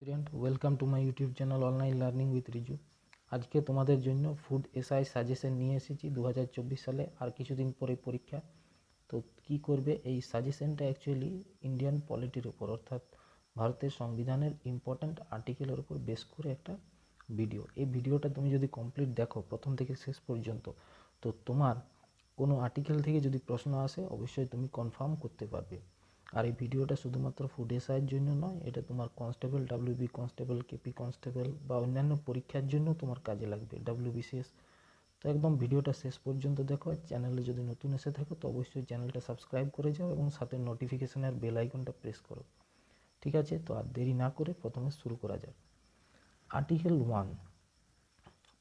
Student welcome to my YouTube channel online learning with Riju. আজকে তোমাদের জন্য ফুড এসআই সাজেশন নিয়ে এসেছি। 2024 সালে আর কিছুদিন পরে পরীক্ষা। তো কি করবে, এই সাজেশনটা অ্যাকচুয়ালি ইন্ডিয়ান পলিটির উপর, অর্থাৎ ভারতের সংবিধানের ইম্পর্ট্যান্ট আর্টিকেলের উপর বেস করে একটা ভিডিও। এই ভিডিওটা তুমি যদি কমপ্লিট দেখো প্রথম থেকে শেষ পর্যন্ত, তো তোমার কোনো আর্টিকেল থেকে যদি প্রশ্ন আসে অবশ্যই তুমি কনফার্ম করতে পারবে। আর এই ভিডিওটা শুধুমাত্র ফুড এসআইয়ের জন্য নয়, এটা তোমার constable, WB constable, KP constable বা অন্যান্য পরীক্ষার জন্য তোমার কাজে লাগবে, ডাব্লিউবিসিএস। তো একদম ভিডিওটা শেষ পর্যন্ত দেখো। চ্যানেলে যদি নতুন এসে থাকো তো অবশ্যই চ্যানেলটা সাবস্ক্রাইব করে যাও এবং সাথে নোটিফিকেশনের বেল আইকনটা প্রেস করো। ঠিক আছে, তো আর দেরি না করে প্রথমে শুরু করা যাক। আর্টিকেল 1।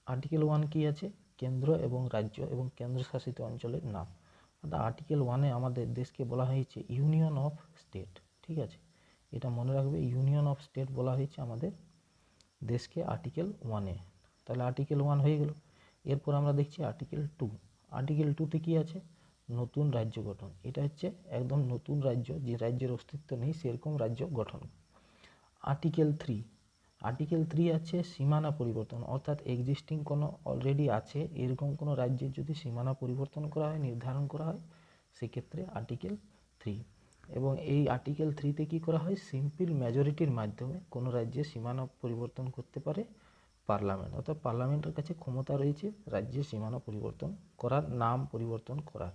আর্টিকেল 1 কি আছে? কেন্দ্র এবং রাজ্য এবং কেন্দ্রশাসিত অঞ্চলের নাম। অর্থাৎ আর্টিকেল 1-এ আমাদের দেশকে বলা হয়েছে ইউনিয়ন অফ স্টেট। ঠিক আছে, এটা মনে রাখবে, ইউনিয়ন অফ স্টেট বলা হয়েছে আমাদের দেশকে আর্টিকেল 1-এ। তাহলে আর্টিকেল 1 হয়ে গেল। এরপর আমরা দেখছি আর্টিকেল 2। আর্টিকেল 2-তে কী আছে? নতুন রাজ্য গঠন। এটা হচ্ছে একদম নতুন রাজ্য, যে রাজ্যের অস্তিত্ব নেই সেরকম রাজ্য গঠন। আর্টিকেল 3। আর্টিকেল 3 আছে সীমানা পরিবর্তন, অর্থাৎ এক্সিস্টিং কোনো অলরেডি আছে এরকম কোনো রাজ্যের যদি সীমানা পরিবর্তন করা হয়, নির্ধারণ করা হয়, সেক্ষেত্রে আর্টিকেল 3। এবং এই আর্টিকেল 3-তে কী করা হয়? সিম্পল মেজরিটির মাধ্যমে কোনো রাজ্যের সীমানা পরিবর্তন করতে পারে পার্লামেন্ট, অর্থাৎ পার্লামেন্টের কাছে ক্ষমতা রয়েছে রাজ্যের সীমানা পরিবর্তন করার, নাম পরিবর্তন করার।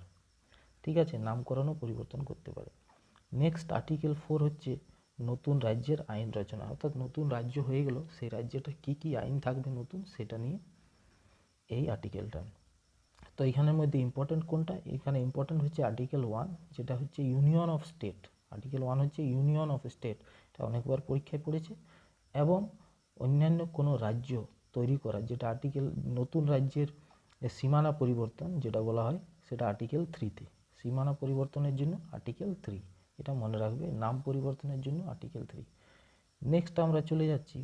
ঠিক আছে, নামকরণও পরিবর্তন করতে পারে। নেক্সট আর্টিকেল 4 হচ্ছে নতুন রাজ্যের আইন রচনা, অর্থাৎ নতুন রাজ্য হয়ে গেল, সেই রাজ্যটা কী কী আইন থাকবে নতুন, সেটা নিয়ে এই আর্টিকেলটা। তো এখানের মধ্যে ইম্পর্টেন্ট কোনটা? এখানে ইম্পর্টেন্ট হচ্ছে আর্টিকেল 1, যেটা হচ্ছে ইউনিয়ন অফ স্টেট। আর্টিকেল 1 হচ্ছে ইউনিয়ন অফ স্টেট, এটা অনেকবার পরীক্ষায় পড়েছে। এবং অন্যান্য কোনো রাজ্য তৈরি করা, যেটা আর্টিকেল নতুন রাজ্যের সীমানা পরিবর্তন যেটা বলা হয়, সেটা আর্টিকেল 3-তে। সীমানা পরিবর্তনের জন্য আর্টিকেল 3, এটা মনে রাখবে। নাম পরিবর্তনের জন্য আর্টিকেল 3। নেক্সট আমরা চলে যাচ্ছি,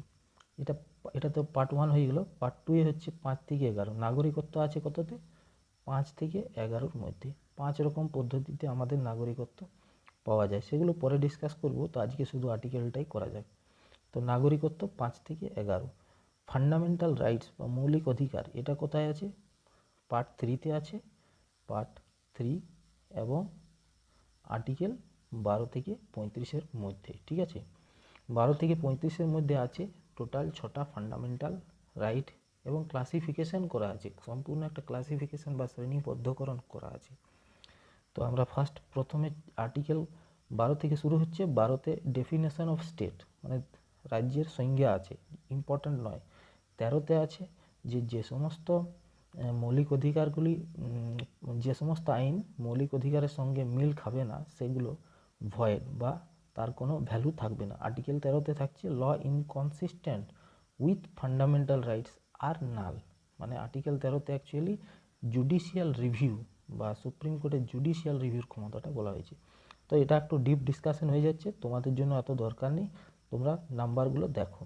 এটা এটা তো পার্ট 1 হয়ে গেল। পার্ট 2-এ হচ্ছে 5 থেকে 11। নাগরিকত্ব আছে কততে? 5 থেকে 11-র মধ্যে। 5 রকম পদ্ধতিতে আমাদের নাগরিকত্ব পাওয়া যায়, সেগুলো পরে ডিসকাস করব। তো আজকে শুধু আর্টিকেলটাই করা যাক। তো নাগরিকত্ব 5 থেকে 11। ফান্ডামেন্টাল রাইটস বা মৌলিক অধিকার, এটা কোথায় আছে? পার্ট 3-তে আছে, পার্ট 3 এবং আর্টিকেল 12 থেকে 35-এর মধ্যে। ঠিক আছে, 12 থেকে 35-এর মধ্যে আছে টোটাল 6টা ফান্ডামেন্টাল রাইট এবং ক্লাসিফিকেশন করা আছে, সম্পূর্ণ একটা ক্লাসিফিকেশন বা শ্রেণীবদ্ধকরণ করা আছে। তো আমরা প্রথমে আর্টিকেল 12 থেকে শুরু হচ্ছে। 12-তে ডেফিনেশন অফ স্টেট, মানে রাজ্যের সংজ্ঞা আছে, ইম্পর্ট্যান্ট নয়। 13-তে আছে যে সমস্ত মৌলিক অধিকারগুলি, যে সমস্ত আইন মৌলিক অধিকারের সঙ্গে মিল খাবে না সেগুলো ভয়েড বা তার কোনো ভ্যালু থাকবে না। আর্টিকেল 13-তে থাকছে ল ইনকনসিস্টেন্ট উইথ ফান্ডামেন্টাল রাইটস আর নাল। মানে আর্টিকেল 13-তে অ্যাকচুয়ালি জুডিশিয়াল রিভিউ বা সুপ্রিম কোর্টের জুডিশিয়াল রিভিউর ক্ষমতাটা বলা হয়েছে। তো এটা একটু ডিপ ডিসকাশন হয়ে যাচ্ছে, তোমাদের জন্য এত দরকার নেই, তোমরা নাম্বারগুলো দেখো।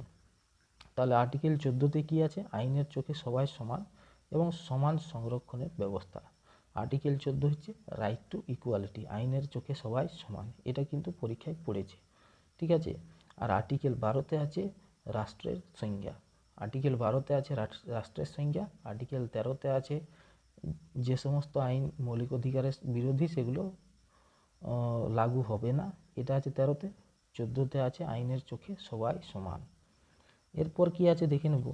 তাহলে আর্টিকেল 14-তে কী আছে? আইনের চোখে সবাই সমান এবং সমান সংরক্ষণের ব্যবস্থা। আর্টিকেল 14 হচ্ছে রাইট টু ইকুয়ালিটি, আইনের চোখে সবাই সমান, এটা কিন্তু পরীক্ষায় পড়েছে। ঠিক আছে, আর আর্টিকেল 12-তে আছে রাষ্ট্রের সংজ্ঞা। আর্টিকেল 12-তে আছে রাষ্ট্রের সংজ্ঞা। আর্টিকেল 13-তে আছে যে সমস্ত আইন মৌলিক অধিকারের বিরোধী সেগুলো লাগু হবে না, এটা আছে 13-তে। 14-তে আছে আইনের চোখে সবাই সমান। এরপর কি আছে দেখে নেব।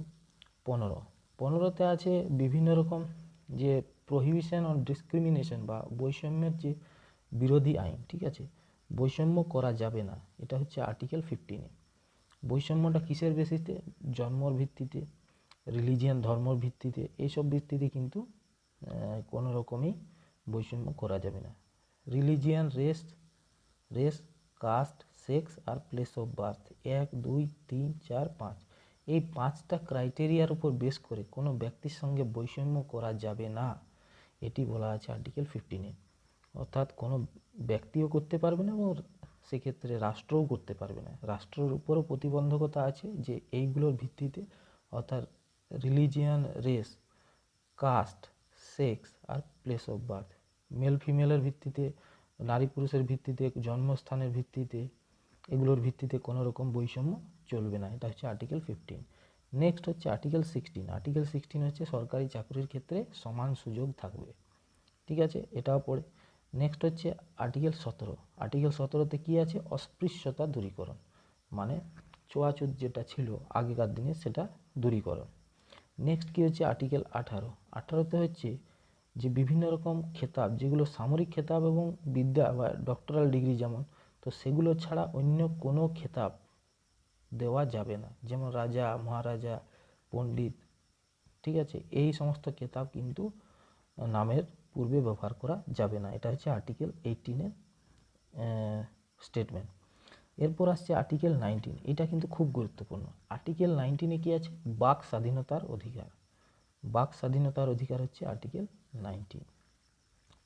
15-তে আছে বিভিন্ন রকম যে প্রহিবিশন অন ডিসক্রিমিনেশন বা বৈষম্যের যে বিরোধী আইন। ঠিক আছে, বৈষম্য করা যাবে না, এটা হচ্ছে আর্টিকেল 15-এ। বৈষম্যটা কিসের বেসিসে? জন্মর ভিত্তিতে, রিলিজিয়ান ধর্মর ভিত্তিতে, এইসব ভিত্তিতে কিন্তু কোনো রকমই বৈষম্য করা যাবে না। রিলিজিয়ান, রেস, কাস্ট, সেক্স আর প্লেস অফ বার্থ, 1, 2, 3, 4, 5, এই 5টা ক্রাইটেরিয়ার উপর বেস করে কোনো ব্যক্তির সঙ্গে বৈষম্য করা যাবে না, এটি বলা আছে আর্টিকেল 15-এ। অর্থাৎ কোনো ব্যক্তিও করতে পারবে না এবং সেক্ষেত্রে রাষ্ট্রও করতে পারবে না। রাষ্ট্রের উপরও প্রতিবন্ধকতা আছে যে এইগুলোর ভিত্তিতে, অর্থাৎ রিলিজিয়ান, রেস, কাস্ট, সেক্স আর প্লেস অফ বার্থ, মেল ফিমেলের ভিত্তিতে, নারী পুরুষের ভিত্তিতে, জন্মস্থানের ভিত্তিতে, এগুলোর ভিত্তিতে কোনো রকম বৈষম্য চলবে না, এটা হচ্ছে আর্টিকেল 15। নেক্সট হচ্ছে আর্টিকেল 16। আর্টিকেল 16 হচ্ছে সরকারি চাকরির ক্ষেত্রে সমান সুযোগ থাকবে, ঠিক আছে, এটাও পড়ে। নেক্সট হচ্ছে আর্টিকেল 17। আর্টিকেল 17তে কী আছে? অস্পৃশ্যতা দূরীকরণ, মানে ছোঁয়াছুত যেটা ছিল আগেকার দিনে সেটা দূরীকরণ। নেক্সট কী হচ্ছে আর্টিকেল 18। 18তে হচ্ছে যে বিভিন্ন রকম খেতাব, যেগুলো সামরিক খেতাব এবং বিদ্যা বা ডক্টরাল ডিগ্রি যেমন, তো সেগুলো ছাড়া অন্য কোনো খেতাব দেওয়া যাবে না, যেমন রাজা, মহারাজা, পণ্ডিত, ঠিক আছে, এই সমস্ত খেতাব কিন্তু নামের পূর্বে ব্যবহার করা যাবে না। এটা হচ্ছে আর্টিকেল 18-এর স্টেটমেন্ট। এরপর আসছে আর্টিকেল 19। এটা কিন্তু খুব গুরুত্বপূর্ণ। আর্টিকেল 19-এ কী আছে? বাক স্বাধীনতার অধিকার। বাক স্বাধীনতার অধিকার হচ্ছে আর্টিকেল 19।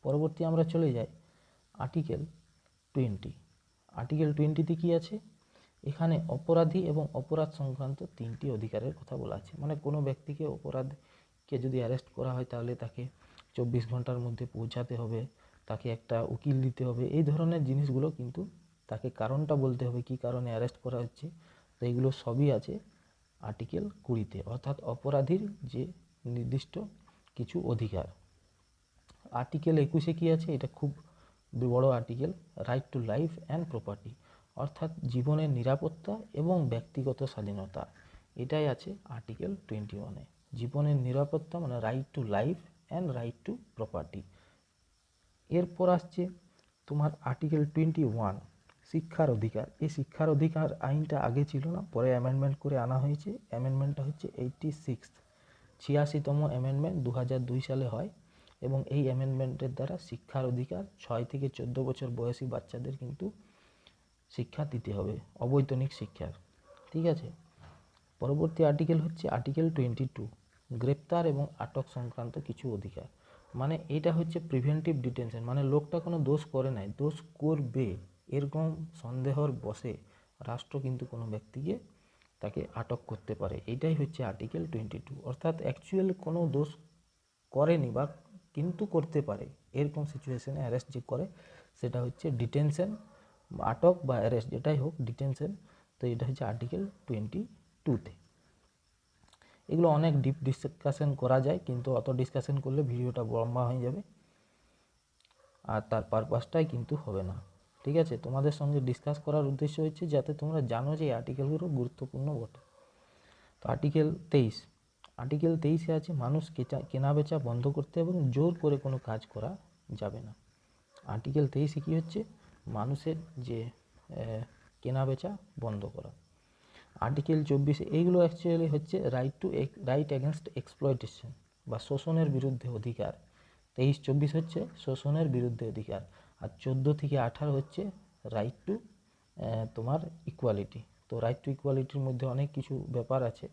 পরবর্তী আমরা চলে যাই আর্টিকেল 20। আর্টিকেল 20-তে কী আছে? এখানে অপরাধী এবং অপরাধ সংক্রান্ত 3টি অধিকারের কথা বলা আছে। মানে কোনো ব্যক্তিকে, অপরাধকে যদি অ্যারেস্ট করা হয় তাহলে তাকে 24 ঘন্টার মধ্যে পৌঁছাতে হবে, তাকে একটা উকিল দিতে হবে, এই ধরনের জিনিসগুলো কিন্তু তাকে কারণটা বলতে হবে কী কারণে অ্যারেস্ট করা হচ্ছে। তো এইগুলো সবই আছে আর্টিকেল 20-তে, অর্থাৎ অপরাধীর যে নির্দিষ্ট কিছু অধিকার। আর্টিকেল 21-এ কী আছে? এটা খুব বড় article, right to life and property, অর্থাৎ জীবনের নিরাপত্তা এবং ব্যক্তিগত স্বাধীনতা, এটাই আছে আর্টিকেল 21-এ। জীবনের নিরাপত্তা মানে right to life and right two property. এরপর আসছে তোমার আর্টিকেল 21, শিক্ষার অধিকার। এই শিক্ষার অধিকার আইনটা আগে ছিল না, পরে অ্যামেন্ডমেন্ট করে আনা হয়েছে। অ্যামেন্ডমেন্টটা হচ্ছে 86তম অ্যামেন্ডমেন্ট 2002 সালে হয়, এবং এই অ্যামেন্ডমেন্টের দ্বারা শিক্ষার অধিকার 6 থেকে 14 বছর বয়সী বাচ্চাদের কিন্তু শিক্ষা দিতে হবে, অবৈতনিক শিক্ষার, ঠিক আছে। পরবর্তী আর্টিকেল হচ্ছে আর্টিকেল 22, গ্রেপ্তার এবং আটক সংক্রান্ত কিছু অধিকার। মানে এটা হচ্ছে প্রিভেন্টিভ ডিটেনশন, মানে লোকটা কোনো দোষ করে নাই, দোষ করবে এরকম সন্দেহর বশে রাষ্ট্র কিন্তু কোনো ব্যক্তিকে তাকে আটক করতে পারে। এটাই হচ্ছে আর্টিকেল 22, অর্থাৎ অ্যাকচুয়ালি কোনো দোষ করেনি বা কিন্তু করতে পারে, এরকম সিচুয়েশনে অ্যারেস্ট যে করে সেটা হচ্ছে ডিটেনশন, আটক বা অ্যারেস্ট যেটাই হোক, ডিটেনশন। তো এটা হচ্ছে আর্টিকেল 22-তে। এগুলো অনেক ডিপ ডিসকাশন করা যায়, কিন্তু অত ডিসকাশন করলে ভিডিওটা লম্বা হয়ে যাবে আর তার পারপাসটাই কিন্তু হবে না, ঠিক আছে। তোমাদের সঙ্গে ডিসকাস করার উদ্দেশ্য হচ্ছে যাতে তোমরা জানো যে এই আর্টিকেলগুলো গুরুত্বপূর্ণ বটে। তো আর্টিকেল 23। আর্টিকেল 23-এ আছে মানুষ কেনা বেচা বন্ধ করতে এবং জোর করে কোনো কাজ করা যাবে না। আর্টিকেল 23-এ কী হচ্ছে? মানুষের যে কেনা বেচা বন্ধ করা। আর্টিকেল 24, এইগুলো অ্যাকচুয়ালি হচ্ছে রাইট অ্যাগেনস্ট এক্সপ্লয়টেশন বা শোষণের বিরুদ্ধে অধিকার। 23-24 হচ্ছে শোষণের বিরুদ্ধে অধিকার, আর 14 থেকে 18 হচ্ছে রাইট টু তোমার ইকুয়ালিটি। তো রাইট টু ইকুয়ালিটির মধ্যে অনেক কিছু ব্যাপার আছে।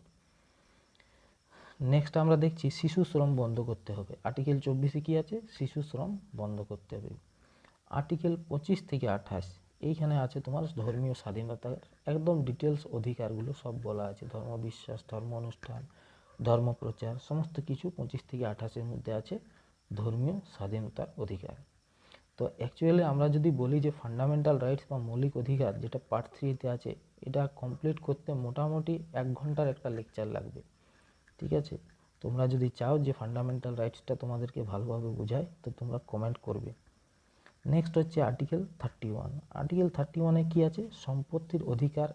নেক্সট আমরা দেখছি শিশু শ্রম বন্ধ করতে হবে। আর্টিকেল 24-এ কী আছে? শিশু শ্রম বন্ধ করতে হবে। আর্টিকেল 25 থেকে 28, এইখানে আছে তোমার ধর্মীয় স্বাধীনতার একদম ডিটেলস অধিকারগুলো সব বলা আছে। ধর্ম বিশ্বাস, ধর্ম অনুষ্ঠান, ধর্মপ্রচার, সমস্ত কিছু 25 থেকে 28-এর মধ্যে আছে ধর্মীয় স্বাধীনতার অধিকার। তো অ্যাকচুয়ালি আমরা যদি বলি যে ফান্ডামেন্টাল রাইটস বা মৌলিক অধিকার, যেটা পার্ট 3-তে আছে, এটা কমপ্লিট করতে মোটামুটি 1 ঘন্টার একটা লেকচার লাগবে, ঠিক আছে। তোমরা যদি চাও যে ফান্ডামেন্টাল রাইটসটা তোমাদেরকে ভালোভাবে বোঝায় তো তোমরা কমেন্ট করবে। নেক্সট হচ্ছে আর্টিকেল 31। আর্টিকেল 31-এ কী আছে? সম্পত্তির অধিকার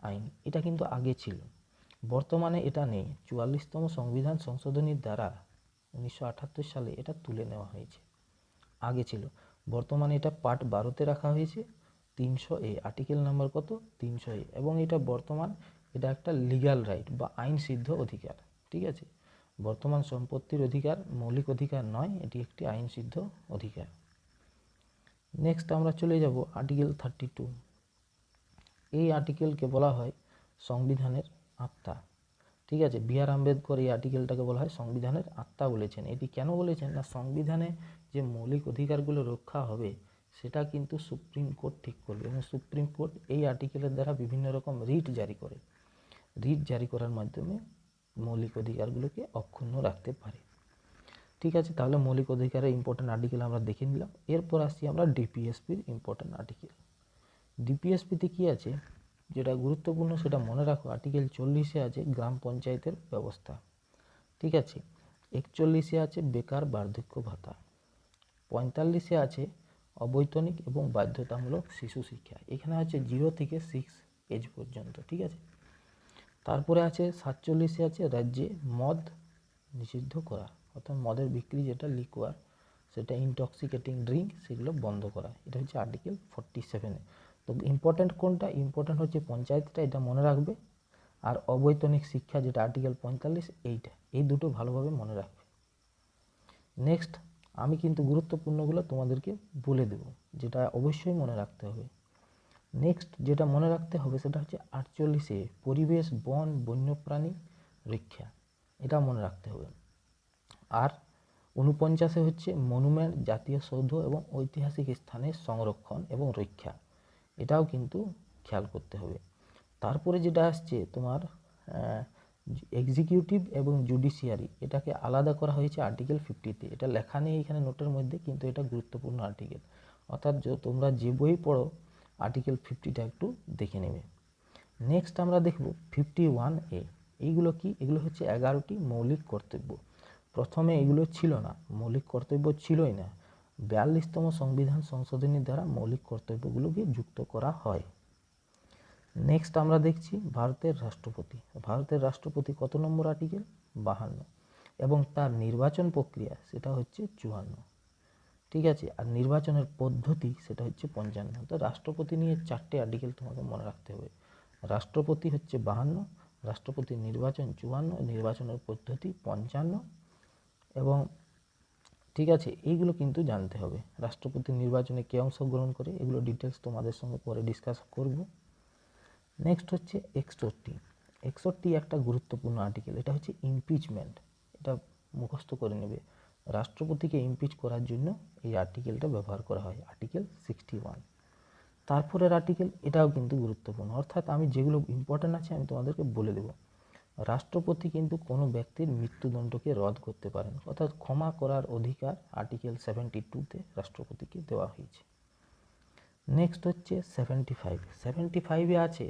আইন। এটা কিন্তু আগে ছিল, বর্তমানে এটা নেই। 44তম সংবিধান সংশোধনীর দ্বারা 1978 সালে এটা তুলে নেওয়া হয়েছে, আগে ছিল। বর্তমানে এটা পার্ট 12-তে রাখা হয়েছে, 300A, আর্টিকেল নাম্বার কত? 300A, এবং এটা বর্তমান এটা একটা লিগ্যাল রাইট বা আইন সিদ্ধ অধিকার, ঠিক আছে। বর্তমান সম্পত্তির অধিকার মৌলিক অধিকার নয়, এটি একটি আইন সিদ্ধ অধিকার। নেক্সট আমরা চলে যাব আর্টিকেল 32। এই আর্টিকেলকে বলা হয় সংবিধানের আত্মা, ঠিক আছে। বি.আর. আম্বেদকর এই আর্টিকেলটাকে বলা হয় সংবিধানের আত্মা বলেছেন। এটি কেন বলেছেন? না, সংবিধানে যে মৌলিক অধিকারগুলো রক্ষা হবে সেটা কিন্তু সুপ্রিম কোর্ট ঠিক করবে, এবং সুপ্রিম কোর্ট এই আর্টিকেলের দ্বারা বিভিন্ন রকম রিট জারি করে। রিট জারি করার মাধ্যমে মৌলিক অধিকারগুলোকে অক্ষুণ্ণ রাখতে পারে, ঠিক আছে। তাহলে মৌলিক অধিকারের ইম্পর্টেন্ট আর্টিকেল আমরা দেখে নিলাম। এরপর আসছি আমরা ডিপিএসপির ইম্পর্টেন্ট আর্টিকেল। ডিপিএসপিতে কী আছে? যেটা গুরুত্বপূর্ণ সেটা মনে রাখো, আর্টিকেল 40-এ আছে গ্রাম পঞ্চায়েতের ব্যবস্থা, ঠিক আছে। 41-এ আছে বেকার বার্ধক্য ভাতা, 45-এ আছে অবৈতনিক এবং বাধ্যতামূলক শিশু শিক্ষা, এখানে আছে 0 থেকে 6 এজ পর্যন্ত, ঠিক আছে। তারপরে আছে 47-এ আছে রাজ্যে মদ নিষিদ্ধ করা, অর্থাৎ মদের বিক্রি যেটা লিকুয়ার, সেটা ইনটক্সিকেটিং ড্রিঙ্ক, সেগুলো বন্ধ করা, এটা হচ্ছে আর্টিকেল 47-এ। তো ইম্পর্ট্যান্ট কোনটা? ইম্পর্ট্যান্ট হচ্ছে পঞ্চায়েতটা, এটা মনে রাখবে, আর অবৈতনিক শিক্ষা যেটা আর্টিকেল 45, এইটা, এই দুটো ভালোভাবে মনে রাখবে। নেক্সট আমি কিন্তু গুরুত্বপূর্ণগুলো তোমাদেরকে বলে দেব, যেটা অবশ্যই মনে রাখতে হবে। নেক্সট যেটা মনে রাখতে হবে সেটা হচ্ছে 48-এ পরিবেশ, বন, বন্যপ্রাণী রক্ষা, এটা মনে রাখতে হবে। আর 49-এ হচ্ছে মনুমেন্ট, জাতীয় সৌধ এবং ঐতিহাসিক স্থানের সংরক্ষণ এবং রক্ষা, এটাও কিন্তু খেয়াল করতে হবে। তারপরে যেটা আসছে তোমার এক্সিকিউটিভ এবং জুডিশিয়ারি, এটাকে আলাদা করা হয়েছে আর্টিকেল 50-তে, এটা লেখা নেই এখানে নোটের মধ্যে, কিন্তু এটা গুরুত্বপূর্ণ আর্টিকেল, অর্থাৎ তোমরা যে বই পড়ো আর্টিকেল 50টা একটু দেখে নেবে। নেক্সট আমরা দেখব 51A, এইগুলো কি? এগুলো হচ্ছে 11টি মৌলিক কর্তব্য। প্রথমে এগুলো ছিল না, মৌলিক কর্তব্য ছিলই না, 42তম সংবিধান সংশোধনীর দ্বারা মৌলিক কর্তব্যগুলোকে যুক্ত করা হয়। নেক্সট আমরা দেখছি ভারতের রাষ্ট্রপতি। ভারতের রাষ্ট্রপতি কত নম্বর আর্টিকেল? 52, এবং তার নির্বাচন প্রক্রিয়া সেটা হচ্ছে 54, ঠিক আছে। আর নির্বাচনের পদ্ধতি সেটা হচ্ছে 55। তো রাষ্ট্রপতি নিয়ে 4টে আর্টিকেল তোমাকে মনে রাখতে হবে। রাষ্ট্রপতি হচ্ছে 52, রাষ্ট্রপতির নির্বাচন 54, নির্বাচনের পদ্ধতি 55, এবং ঠিক আছে, এইগুলো কিন্তু জানতে হবে। রাষ্ট্রপতির নির্বাচনে কে অংশগ্রহণ করে, এগুলো ডিটেলস তোমাদের সঙ্গে পরে ডিসকাস করব। নেক্সট হচ্ছে 61। 61 একটা গুরুত্বপূর্ণ আর্টিকেল, এটা হচ্ছে ইমপিচমেন্ট, এটা মুখস্থ করে নেবে। রাষ্ট্রপতিকে ইমপিচ করার জন্য এই আর্টিকেলটা ব্যবহার করা হয়, আর্টিকেল 61। তারপরের আর্টিকেল, এটাও কিন্তু গুরুত্বপূর্ণ, অর্থাৎ আমি যেগুলো ইম্পর্ট্যান্ট আছে আমি তোমাদেরকে বলে দেব। রাষ্ট্রপতি কিন্তু কোনো ব্যক্তির মৃত্যুদণ্ডকে রদ করতে পারেন, অর্থাৎ ক্ষমা করার অধিকার আর্টিকেল 72-তে রাষ্ট্রপতিকে দেওয়া হয়েছে। নেক্সট হচ্ছে 75। 75-এ আছে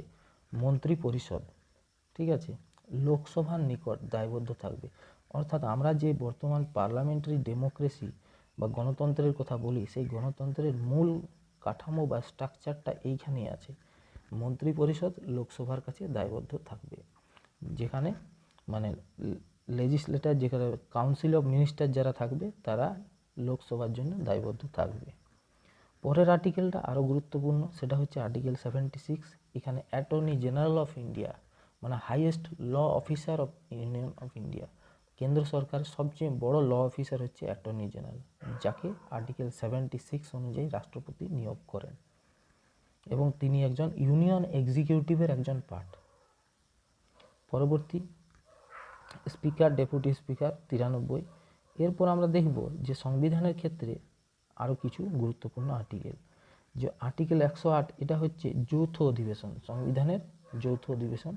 মন্ত্রী পরিষদ, ঠিক আছে, লোকসভার নিকট দায়বদ্ধ থাকবে, অর্থাৎ আমরা যে বর্তমান পার্লামেন্টারি ডেমোক্রেসি বা গণতন্ত্রের কথা বলি, সেই গণতন্ত্রের মূল কাঠামো বা স্ট্রাকচারটা এইখানেই আছে। মন্ত্রী পরিষদ লোকসভার কাছে দায়বদ্ধ থাকবে, যেখানে মানে লেজিসলেটর, যেখানে কাউন্সিল অফ মিনিস্টার যারা থাকবে তারা লোকসভার জন্য দায়বদ্ধ থাকবে। পরের আর্টিকেলটা আরও গুরুত্বপূর্ণ, সেটা হচ্ছে আর্টিকেল 76। এখানে অ্যাটর্নি জেনারেল অফ ইন্ডিয়া, মানে highest law officer of union of India, কেন্দ্র সরকারের সবচেয়ে বড় ল অফিসার হচ্ছে অ্যাটর্নি জেনারেল, যাকে আর্টিকেল 76 অনুযায়ী রাষ্ট্রপতি নিয়োগ করেন, এবং তিনি একজন ইউনিয়ন এক্সিকিউটিভের একজন পার্ট। পরবর্তী স্পিকার, ডেপুটি স্পিকার 93। এরপর আমরা দেখব যে সংবিধানের ক্ষেত্রে আরও কিছু গুরুত্বপূর্ণ আর্টিকেল, যে আর্টিকেল 108, এটা হচ্ছে যৌথ অধিবেশন, সংবিধানের যৌথ অধিবেশন,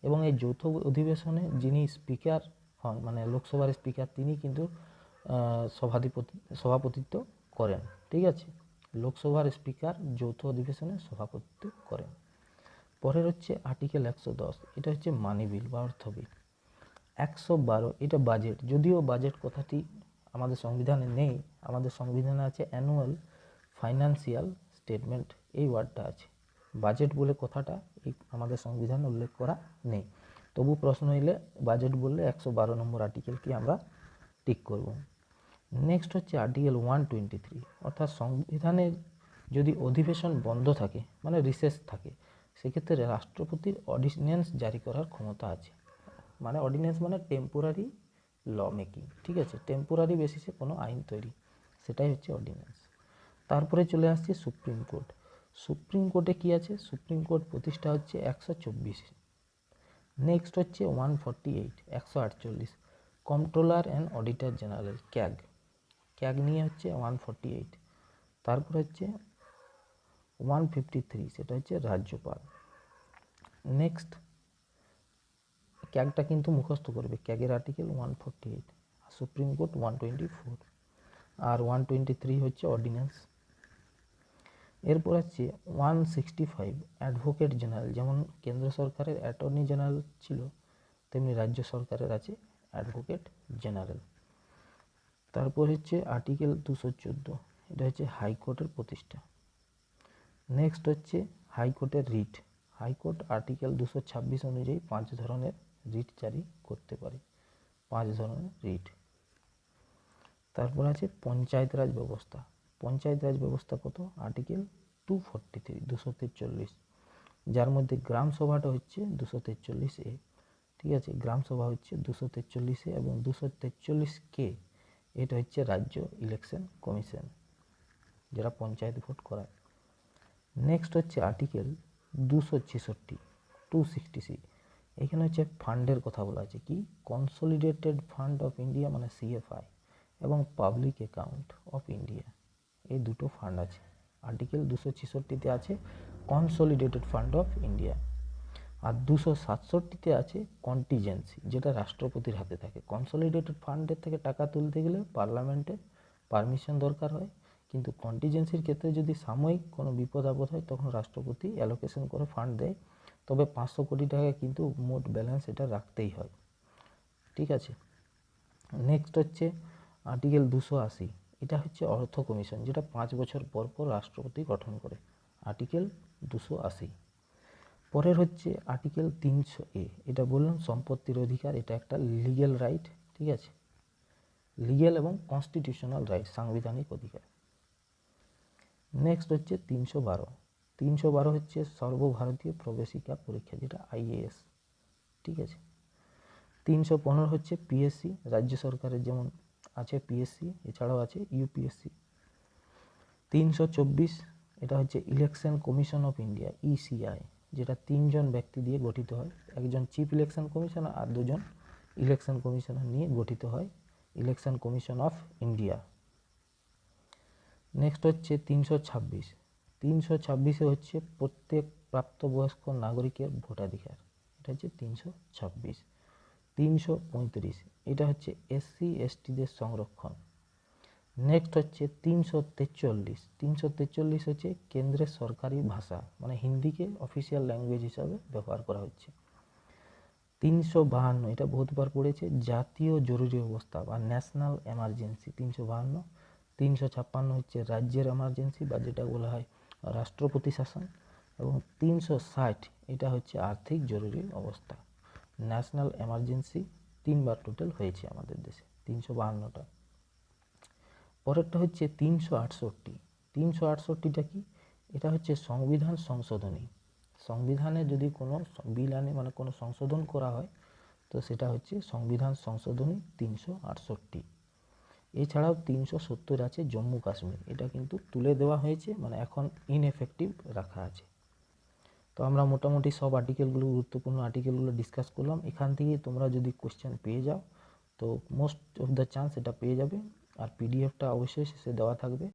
এবং এই যৌথ অধিবেশনে যিনি স্পিকার হন, মানে লোকসভার স্পিকার, তিনি কিন্তু সভাপতিত্ব করেন, ঠিক আছে। লোকসভার স্পিকার যৌথ অধিবেশনে সভাপতিত্ব করেন। পরের হচ্ছে আর্টিকেল 110, এটা হচ্ছে মানি বিল বা অর্থ বিল। 112, এটা বাজেট, যদিও বাজেট কথাটি আমাদের সংবিধানে নেই, আমাদের সংবিধানে আছে অ্যানুয়াল ফাইন্যান্সিয়াল স্টেটমেন্ট, এই ওয়ার্ডটা আছে, বাজেট বলে কথাটা এই আমাদের সংবিধানে উল্লেখ করা নেই। তবু প্রশ্ন এলে বাজেট বললে 112 নম্বর আর্টিকেলকে আমরা টিক করব। নেক্সট হচ্ছে আর্টিকেল 123, অর্থাৎ সংবিধানে যদি অধিবেশন বন্ধ থাকে, মানে রিসেস থাকে, সেক্ষেত্রে রাষ্ট্রপতির অর্ডিন্যান্স জারি করার ক্ষমতা আছে, মানে অর্ডিন্যান্স মানে টেম্পোরারি ল মেকিং, ঠিক আছে, টেম্পোরারি বেসিসে কোনো আইন তৈরি, সেটাই হচ্ছে অর্ডিন্যান্স। তারপরে চলে আসছে সুপ্রিম কোর্ট। সুপ্রিম কোর্টে কি আছে? সুপ্রিম কোর্ট প্রতিষ্ঠা হচ্ছে 124। নেক্সট হচ্ছে 148, 148 controller and auditor general, CAG, CAG নিয়ে হচ্ছে 148। তারপর হচ্ছে 153, সেটা হচ্ছে রাজ্যপাল। নেক্সট ক্যাগটা কিন্তু মুখস্থ করবে, ক্যাগের আর্টিকেল 148, সুপ্রিম কোর্ট 124, আর 123 হচ্ছে অর্ডিন্যান্স। এরপর আছে 165 অ্যাডভোকেট জেনারেল। যেমন কেন্দ্র সরকারের অ্যাটর্নি জেনারেল ছিল, তেমনি রাজ্য সরকারের আছে অ্যাডভোকেট জেনারেল। তারপর হচ্ছে আর্টিকেল 214, এটা হচ্ছে হাইকোর্টের প্রতিষ্ঠা। নেক্সট হচ্ছে হাইকোর্টের রিট। হাইকোর্ট আর্টিকেল 226 অনুযায়ী 5 ধরনের রিট জারি করতে পারে, 5 ধরনের রিট। তারপর আছে পঞ্চায়েত রাজ ব্যবস্থা। পঞ্চায়েত রাজ ব্যবস্থা কত? আর্টিকেল 243, 243, যার মধ্যে গ্রাম সভাটা হচ্ছে 243A। ঠিক আছে, গ্রাম সভা হচ্ছে 243A এবং 243K এটা হচ্ছে রাজ্য ইলেকশন কমিশন, যারা পঞ্চায়েত ভোট করায়। নেক্সট হচ্ছে আর্টিকেল 266, 260C। এখানে হচ্ছে ফান্ডের কথা বলা আছে, কি কনসলিডেটেড ফান্ড অফ ইন্ডিয়া মানে CFI এবং পাবলিক অ্যাকাউন্ট অফ ইন্ডিয়া, এই দুটো ফান্ড আছে। আর্টিকেল 266তে আছে কনসলিডেটেড ফান্ড অফ ইন্ডিয়া, আর 267তে আছে কন্টিজেন্সি, যেটা রাষ্ট্রপতির হাতে থাকে। কনসলিডেটেড ফান্ডের থেকে টাকা তুলতে গেলে পার্লামেন্টের পারমিশন দরকার হয়, কিন্তু কন্টিজেন্সির ক্ষেত্রে যদি সাময়িক কোনো বিপদ আপদ হয় তখন রাষ্ট্রপতি অ্যালোকেশন করে ফান্ড দেয়, তবে 500 কোটি টাকা কিন্তু মোট ব্যালেন্স এটা রাখতেই হয়। ঠিক আছে, নেক্সট হচ্ছে আর্টিকেল 280, এটা হচ্ছে অর্থ কমিশন, যেটা 5 বছর পর পর রাষ্ট্রপতি গঠন করে, আর্টিকেল 280। পরের হচ্ছে আর্টিকেল 300A, এটা বললাম সম্পত্তির অধিকার, এটা একটা লিগ্যাল রাইট। ঠিক আছে, লিগ্যাল এবং কনস্টিটিউশনাল রাইট, সাংবিধানিক অধিকার। নেক্সট হচ্ছে 312। 312 হচ্ছে সর্বভারতীয় প্রবেশিকা পরীক্ষা, যেটা IAS। ঠিক আছে, 315 হচ্ছে PSC, রাজ্য সরকারের যেমন আছে PSC, এছাড়াও আছে UPSC। 324 এটা হচ্ছে election commission of India, ECI, যেটা 3 জন ব্যক্তি দিয়ে গঠিত হয়, একজন চিফ ইলেকশন কমিশনার আর 2 জন ইলেকশন কমিশনার নিয়ে গঠিত হয় election commission of India. Next হচ্ছে 326। 326-এ হচ্ছে প্রত্যেক প্রাপ্তবয়স্ক নাগরিকের ভোটাধিকার, এটা হচ্ছে 326। 335 এটা হচ্ছে SC STদের সংরক্ষণ। নেক্সট হচ্ছে 343। 343 হচ্ছে কেন্দ্রের সরকারি ভাষা, মানে হিন্দিকে অফিসিয়াল ল্যাঙ্গুয়েজ হিসাবে ব্যবহার করা হচ্ছে। 352 এটা বহুতবার পড়েছে, জাতীয় জরুরি অবস্থা বা ন্যাশনাল এমার্জেন্সি, 352। 356 হচ্ছে রাজ্যের এমার্জেন্সি বা যেটা বলা হয় রাষ্ট্রপতি শাসন, এবং 360 এটা হচ্ছে আর্থিক জরুরি অবস্থা। ন্যাশনাল এমার্জেন্সি 3 বার টোটাল হয়েছে আমাদের দেশে, 352টা। পরেরটা হচ্ছে 368। 368টা কি? এটা হচ্ছে সংবিধান সংশোধনী। সংবিধানে যদি কোনো বিল আনে, মানে কোনো সংশোধন করা হয়, তো সেটা হচ্ছে সংবিধান সংশোধনী 368। এছাড়াও 370 আছে জম্মু কাশ্মীর, এটা কিন্তু তুলে দেওয়া হয়েছে, মানে এখন ইনএফেক্টিভ রাখা আছে। তো আমরা মোটামুটি সব আর্টিকেলগুলো, গুরুত্বপূর্ণ আর্টিকেলগুলো ডিসকাস করলাম। এখান থেকে তোমরা যদি কোশ্চেন পেয়ে যাও তো মোস্ট অফ দ্য চান্স এটা পেয়ে যাবে, আর PDFটা অবশ্যই শেষে দেওয়া থাকবে।